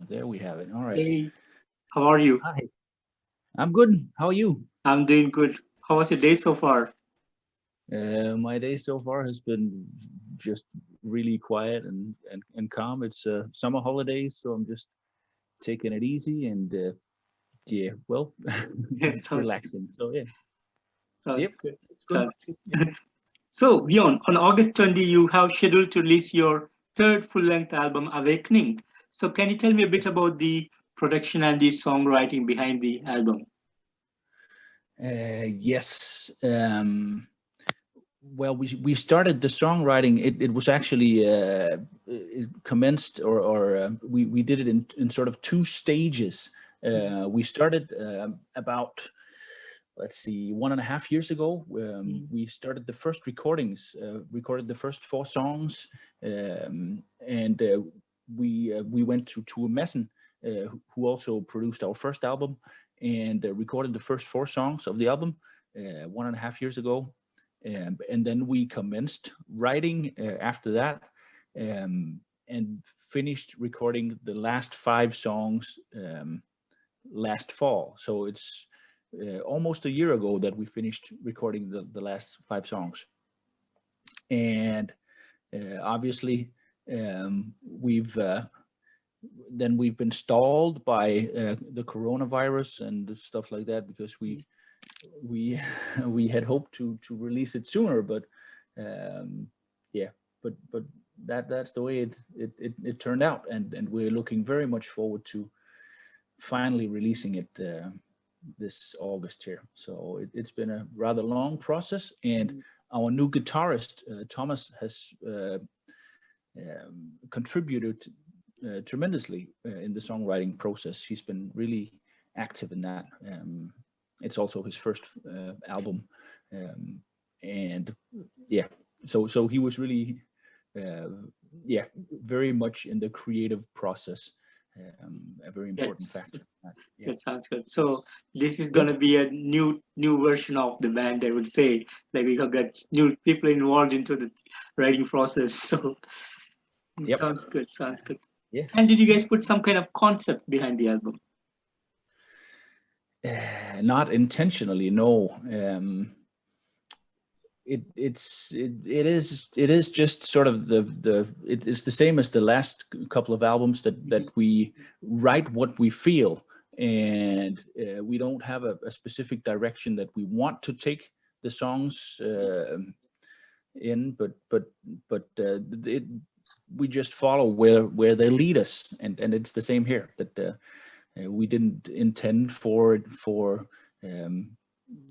There we have it. All right. Hey, how are you? Hi. I'm good. How are you? I'm doing good. How was your day so far? My day so far has been just really quiet and calm. It's summer holidays, so I'm just taking it easy and yeah, well, Yes, sounds good. relaxing. So yeah, Sounds yep, good. it's good. Sounds Yeah. good. So, Bjørn, on August 20, you have scheduled to release your third full-length album, Awakening. So, can you tell me a bit Yes. about the production and the songwriting behind the album? Yes. Well, we started the songwriting. It was actually it commenced or we did it in sort of two stages. We started about, let's see, 1.5 years ago. Mhm. We started the first recordings, recorded the first four songs, and we went to a Messen, who also produced our first album, and recorded the first four songs of the album 1.5 years ago. And then we commenced writing after that, and finished recording the last five songs last fall. So it's almost a year ago that we finished recording the last five songs. And obviously, we've then we've been stalled by the coronavirus and stuff like that, because we we had hoped to release it sooner, but um, yeah, but that's the way it turned out, and we're looking very much forward to finally releasing it this August here. So it's been a rather long process, and our new guitarist Thomas has contributed tremendously in the songwriting process. He's been really active in that. It's also his first album, um, and yeah, so he was really uh, yeah, very much in the creative process. A very important Yes, factor. Yeah. that sounds good. So, this is Yep. gonna be a new version of the band, I would say. Like we have got new people involved into the writing process. So, Yep. sounds good. Sounds good. Yeah. And did you guys put some kind of concept behind the album? Not intentionally, no. It is just sort of it is the same as the last couple of albums, that Mhm. we write what we feel, and we don't have a specific direction that we want to take the songs in, but it, we just follow where they lead us, and it's the same here, that we didn't intend for um,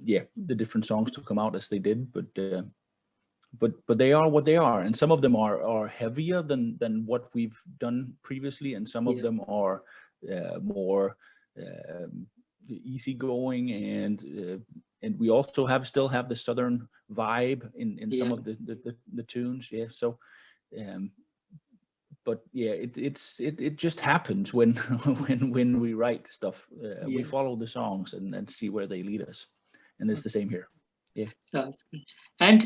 yeah, the different songs to come out as they did, but they are what they are, and some of them are heavier than what we've done previously, and some of Yeah. them are more um, easygoing, and we also still have the southern vibe in some Yeah. of the tunes. Yeah, so um, but yeah, it just happens when when we write stuff. We Yeah. follow the songs and see where they lead us, and it's the same here. Yeah. Sounds good. And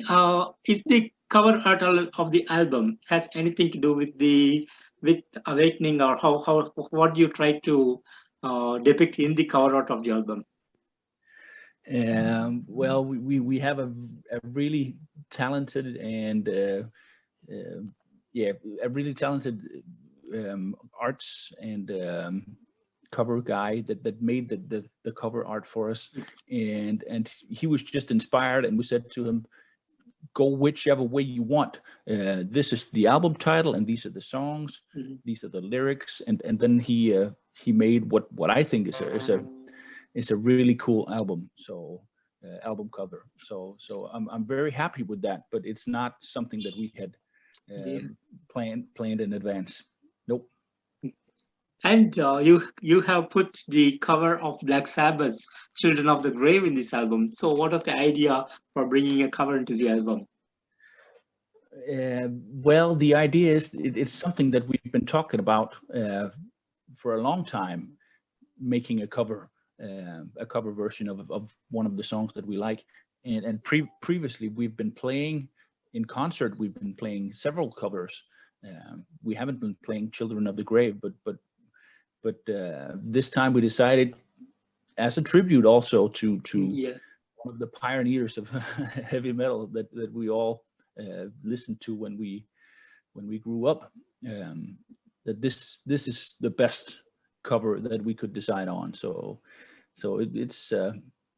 is the cover art of the album has anything to do with Awakening, or how what do you try to depict in the cover art of the album? Well, we have a really talented and yeah, a really talented arts and cover guy that made the cover art for us, and he was just inspired, and we said to him, go whichever way you want. This is the album title, and these are the songs, Mhm. these are the lyrics, and then he made what I think is a really cool album. So album cover. So I'm very happy with that, but it's not something that we had Yeah. planned in advance. Nope. And you have put the cover of Black Sabbath's "Children of the Grave" in this album. So what was the idea for bringing a cover into the album? Well, the idea is it's something that we've been talking about for a long time, making a cover version of one of the songs that we like, and previously we've been playing in concert. We've been playing several covers. We haven't been playing "Children of the Grave," but this time we decided, as a tribute also to Yeah. one of the pioneers of heavy metal that we all listened to when we grew up, that this is the best cover that we could decide on. So it's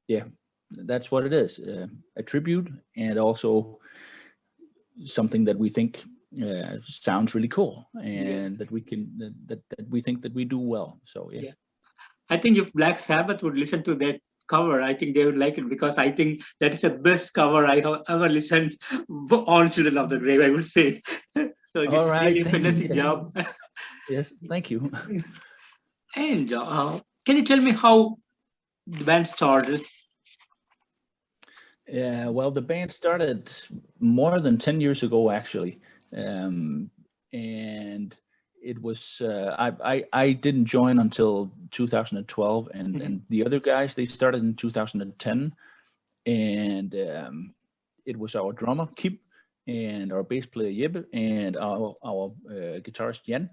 yeah, that's what it is, a tribute, and also something that we think sounds really cool, and that we can that we think that we do well. So yeah. Yeah. I think if Black Sabbath would listen to that cover, I think they would like it, because I think that is the best cover I have ever listened on Children of the Grave, I would say. So All it's right, really a thank you. fantastic job. Yes, thank you. And can you tell me how the band started? Yeah, well, the band started more than 10 years ago, actually. And it was, I didn't join until 2012, and the other guys, they started in 2010. And it was our drummer, Kip, and our bass player, Jeppe, and our guitarist, Jan.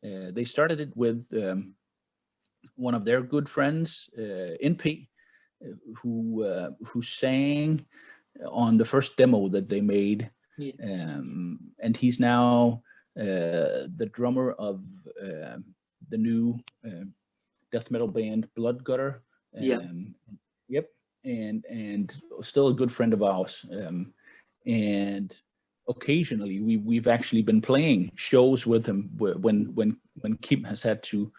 They started it with one of their good friends, NP, who sang on the first demo that they made, and he's now the drummer of the new death metal band Blood Gutter. Yep, and still a good friend of ours. And occasionally we've actually been playing shows with him when Kim has had to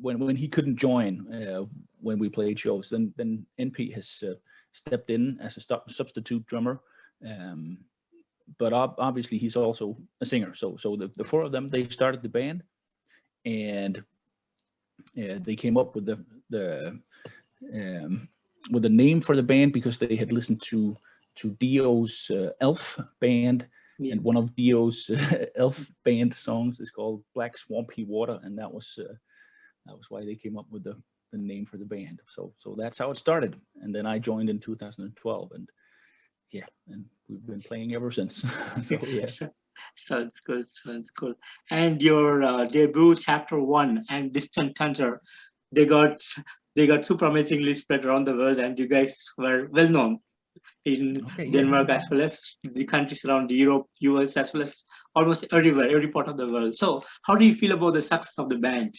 when he couldn't join when we played shows, then NP has stepped in as a substitute drummer, but obviously he's also a singer. So the four of them, they started the band, and they came up with the name for the band because they had listened to Dio's Elf band. And one of Dio's Elf band songs is called Black Swampy Water, and that was why they came up with the name for the band. So that's how it started. And then I joined in 2012, and and we've been playing ever since. So yeah. Sounds good. And your debut, Chapter 1 and Distant Hunter, they got super amazingly spread around the world, and you guys were well known in Denmark, as well as the countries around Europe, US, as well as almost everywhere, every part of the world. So how do you feel about the success of the band?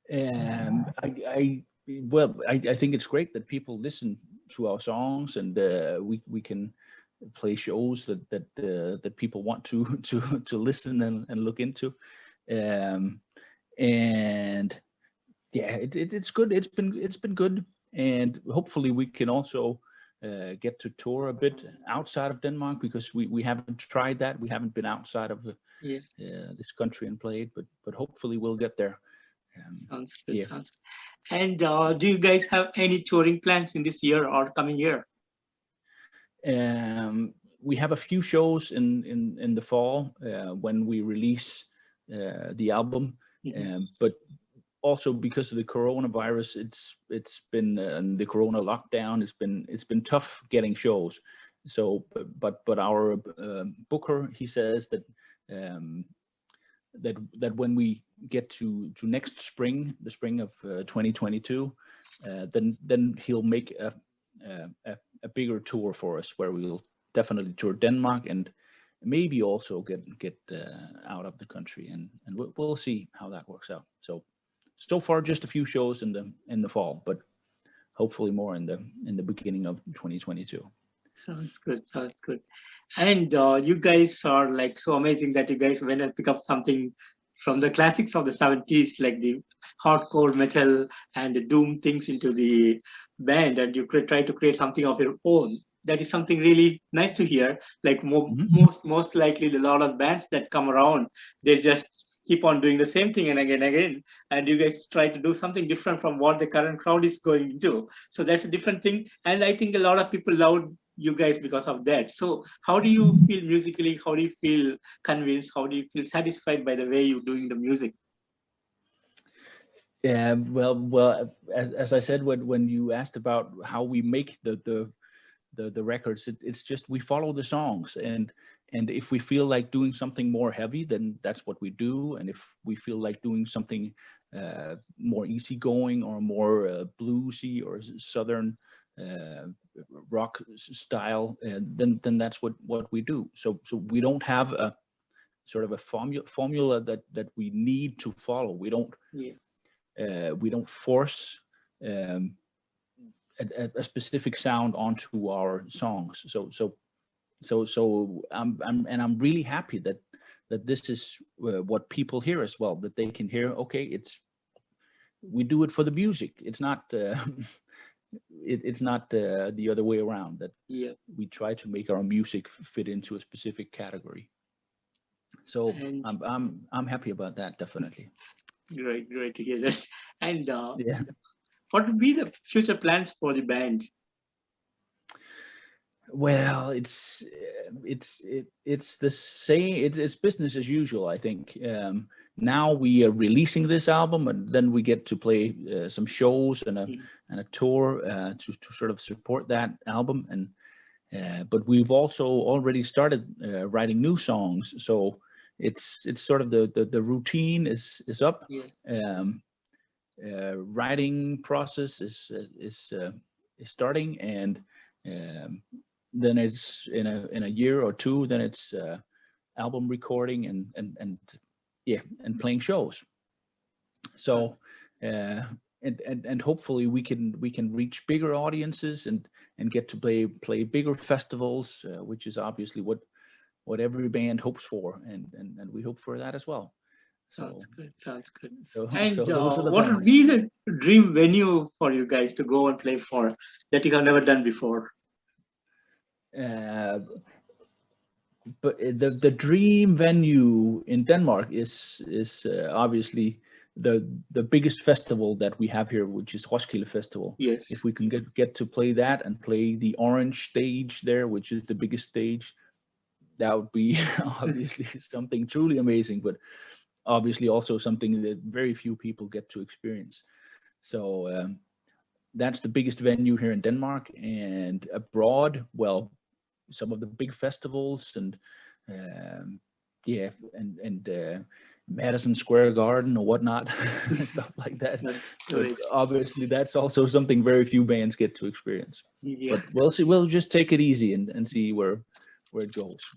I think it's great that people listen to our songs, and we can play shows that people want to listen and look into, and it's good. It's been good, and hopefully we can also get to tour a bit outside of Denmark, because we haven't tried that. We haven't been outside of this country and played, but hopefully we'll get there. Sounds good. Sounds good. And do you guys have any touring plans in this year or coming year? We have a few shows in the fall when we release the album, but also because of the coronavirus, it's been the corona lockdown. It's been tough getting shows. So, but our booker, he says that that when we get to next spring, the spring of 2022, then he'll make a bigger tour for us, where we'll definitely tour Denmark and maybe also get out of the country, and we'll see how that works out. So far just a few shows in the fall, but hopefully more in the beginning of 2022. Sounds good. And you guys are like so amazing that you guys went and pick up something from the classics of the 70s, like the hardcore metal and the doom things into the band, and you try to create something of your own. That is something really nice to hear. Like most likely, a lot of bands that come around, they just keep on doing the same thing and again, and you guys try to do something different from what the current crowd is going to do. So that's a different thing, and I think a lot of people love you guys because of that. So how do you feel musically? How do you feel convinced? How do you feel satisfied by the way you're doing the music? Well, as I said, when you asked about how we make the the records. It's just we follow the songs, and if we feel like doing something more heavy, then that's what we do. And if we feel like doing something more easygoing or more bluesy or southern rock style, then that's what we do. So we don't have a sort of a formula that we need to follow. We don't force a specific sound onto our songs. So I'm really happy that this is what people hear as well, that they can hear, okay, we do it for the music. It's not it's not the other way around, that we try to make our music fit into a specific category. So I'm happy about that, definitely. Great to hear that. And what would be the future plans for the band? Well, it's the same. It's business as usual, I think. Now we are releasing this album, and then we get to play some shows and a tour to sort of support that album. And but we've also already started writing new songs, so it's sort of the routine is up. Writing process is starting, and then it's in a year or two, then it's album recording and playing shows. So and hopefully we can reach bigger audiences and get to play bigger festivals, which is obviously what every band hopes for, and we hope for that as well. So sounds good. So and those are the what plans. would be the dream venue for you guys to go and play for that you have never done before? But the dream venue in Denmark is obviously the biggest festival that we have here, which is Roskilde Festival. Yes. If we can get to play that and play the orange stage there, which is the biggest stage, that would be obviously something truly amazing, but obviously also something that very few people get to experience. So that's the biggest venue here in Denmark. And abroad, well, some of the big festivals and Madison Square Garden or whatnot, stuff like that. But obviously that's also something very few bands get to experience. But we'll see. We'll just take it easy and see where it goes.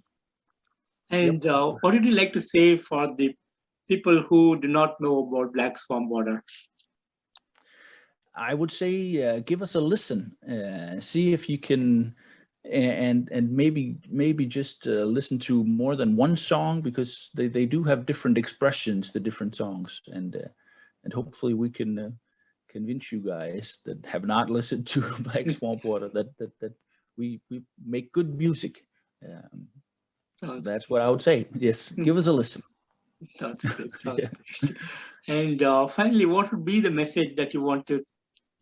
And what would you like to say for the people who do not know about Black Swan Border? I would say give us a listen, see if you can, and maybe just listen to more than one song, because they do have different expressions, the different songs, and hopefully we can convince you guys that have not listened to Black Swamp Water that we make good music. So that's what I would say. Yes, give us a listen. Sounds good. Good. And finally, what would be the message that you want to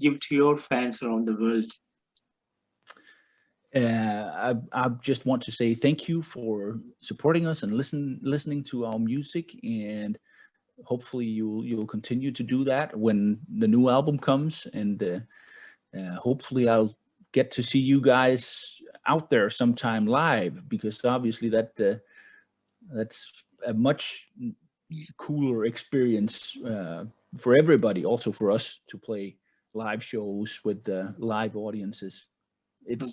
give to your fans around the world? I just want to say thank you for supporting us and listening to our music, and hopefully you'll continue to do that when the new album comes, and hopefully I'll get to see you guys out there sometime live, because obviously that's a much cooler experience for everybody, also for us to play live shows with live audiences. It's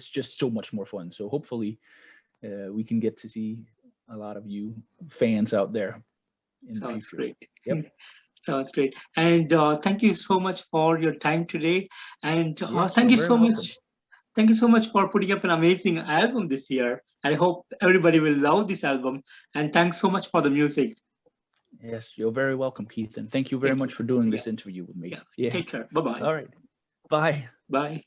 just so much more fun. So hopefully we can get to see a lot of you fans out there in the future. Great. Yep. Sounds great. And thank you so much for your time today. And yes, thank you so much. Thank you so much for putting up an amazing album this year. I hope everybody will love this album. And thanks so much for the music. Yes, you're very welcome, Keith. And thank you very much for doing this interview with me. Yeah. Take care. Bye-bye. All right. Bye. Bye.